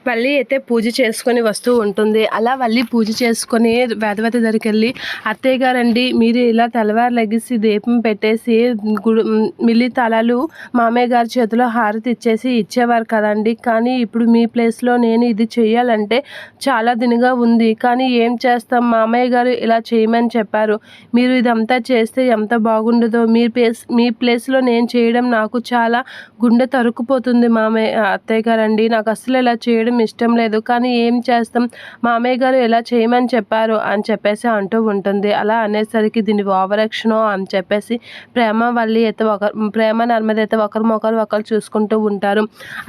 వల్లి అయితే పూజ చేసుకొని వస్తూ ఉంటుంది. అలా వల్లి పూజ చేసుకొని వేదవతి దగ్గరికి వెళ్ళి, అత్తయ్య గారండి మీరు ఇలా తెల్లవారు లెగిసి దీపం పెట్టేసి మిల్లి తాళాలు మామయ్య గారి చేతిలో హారతి ఇచ్చేసి ఇచ్చేవారు కదండి. కానీ ఇప్పుడు మీ ప్లేస్లో నేను ఇది చేయాలంటే చాలా దినుగా ఉంది. కానీ ఏం చేస్తాం, మామయ్య గారు ఇలా చేయమని చెప్పారు. మీరు ఇదంతా చేస్తే ఎంత బాగుండదో. మీ ప్లేస్లో నేను చేయడం నాకు చాలా గుండె తరుక్కుపోతుంది అత్తయ్య గారండి. నాకు అసలు ఇలా చేయడం ఇష్టం లేదు. కానీ ఏం చేస్తాం, మామయ్య గారు ఎలా చేయమని చెప్పారు అని చెప్పేసి అంటూ ఉంటుంది. అలా అనేసరికి దీని ఓవరాక్షనో అని చెప్పేసి ప్రేమ నర్మద అయితే ఒకరు చూసుకుంటూ ఉంటారు.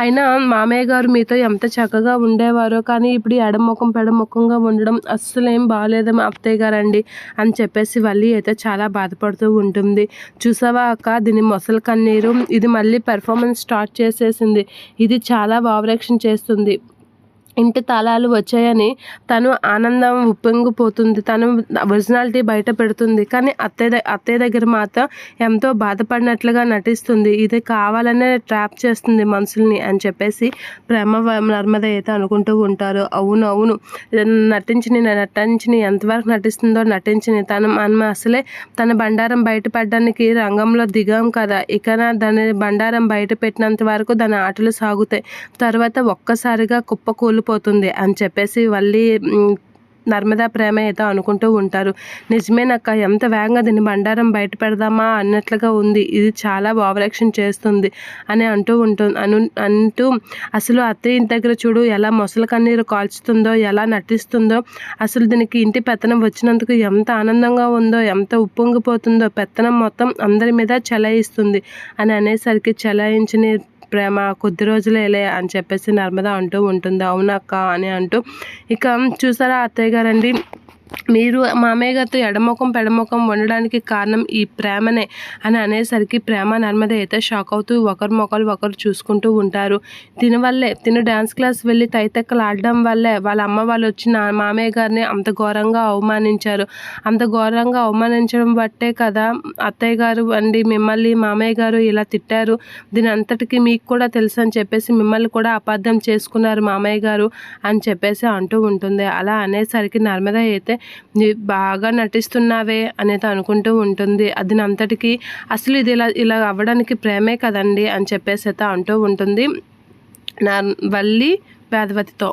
అయినా మామయ్య గారు మీతో ఎంత చక్కగా ఉండేవారో, కానీ ఇప్పుడు ఎడముఖం పెడముఖంగా ఉండడం అస్సలు ఏం బాగాలేదు మా అత్తయ్య గారండి అని చెప్పేసి వల్లి అయితే చాలా బాధపడుతూ ఉంటుంది. చూసావా అక్క, దీని మొసలి కన్నీరు ఇది మళ్ళీ పెర్ఫార్మెన్స్ స్టార్ట్ చేసేసింది. ఇది చాలా ఓవరాక్షన్ చేస్తుంది. ఇంటి తాళాలు వచ్చాయని తను ఆనందం ఉప్పొంగిపోతుంది. తను ఒరిజినాలిటీ బయట పెడుతుంది. కానీ అత్తయ్య దగ్గర మాత్రం ఎంతో బాధపడినట్లుగా నటిస్తుంది. ఇది కావాలనే ట్రాప్ చేస్తుంది మనుషుల్ని అని చెప్పేసి ప్రేమ నర్మద అయితే అనుకుంటూ ఉంటారు. అవును నటించిన ఎంతవరకు నటిస్తుందో నటించిన మనం అసలే తన బండారం బయటపడడానికి రంగంలో దిగాం కదా. ఇక దాని బండారం బయట పెట్టినంత వరకు దాని ఆటలు సాగుతాయి. తర్వాత ఒక్కసారిగా కుప్పకూలిపోతుంది అని చెప్పేసి వల్లి నర్మదా ప్రేమ అయితే అనుకుంటూ ఉంటారు. నిజమేనక్క, ఎంత వేగంగా దీన్ని బండారం బయట పెడదామా అన్నట్లుగా ఉంది. ఇది చాలా ఓవరాక్షన్ చేస్తుంది అని అంటూ అసలు అత్తయ్య ఇంటి దగ్గర చూడు ఎలా మొసలి కన్నీరు కాల్చుతుందో, ఎలా నటిస్తుందో, అసలు దీనికి ఇంటి పెత్తనం వచ్చినందుకు ఎంత ఆనందంగా ఉందో, ఎంత ఉప్పొంగిపోతుందో, పెత్తనం మొత్తం అందరి మీద చెలాయిస్తుంది అని అనేసరికి చెలాయించిన ప్రేమ కొద్ది రోజులేలే అని చెప్పేసి నర్మద అంటూ ఉంటుంది. అవునక్క అని అంటూ ఇక చూసారా అత్తయ్య గారండి, మీరు మామయ్య గారితో ఎడముఖం పెడముఖం ఉండడానికి కారణం ఈ ప్రేమనే అని అనేసరికి ప్రేమ నర్మద అయితే షాక్ అవుతూ ఒకరు చూసుకుంటూ ఉంటారు. దీనివల్లే తిను డ్యాన్స్ క్లాస్ వెళ్ళి తైతెక్కలు ఆడడం వల్లే వాళ్ళ అమ్మ వాళ్ళు వచ్చి మామయ్య గారిని అంత ఘోరంగా అవమానించారు. అంత ఘోరంగా అవమానించడం బట్టే కదా అత్తయ్య గారు అండి మిమ్మల్ని మామయ్య గారు ఇలా తిట్టారు. దీని అంతటికీ మీకు కూడా తెలుసు అని చెప్పేసి మిమ్మల్ని కూడా అపార్థం చేసుకున్నారు మామయ్య గారు అని చెప్పేసి అంటూ ఉంటుంది. అలా అనేసరికి నర్మద అయితే బాగా నటిస్తున్నావే అనేది అనుకుంటూ ఉంటుంది. అది అంతటికీ అసలు ఇది ఇలా అవ్వడానికి ప్రేమే కదండి అని చెప్పేసి అయితే అంటూ ఉంటుంది వల్లి వేదవతితో.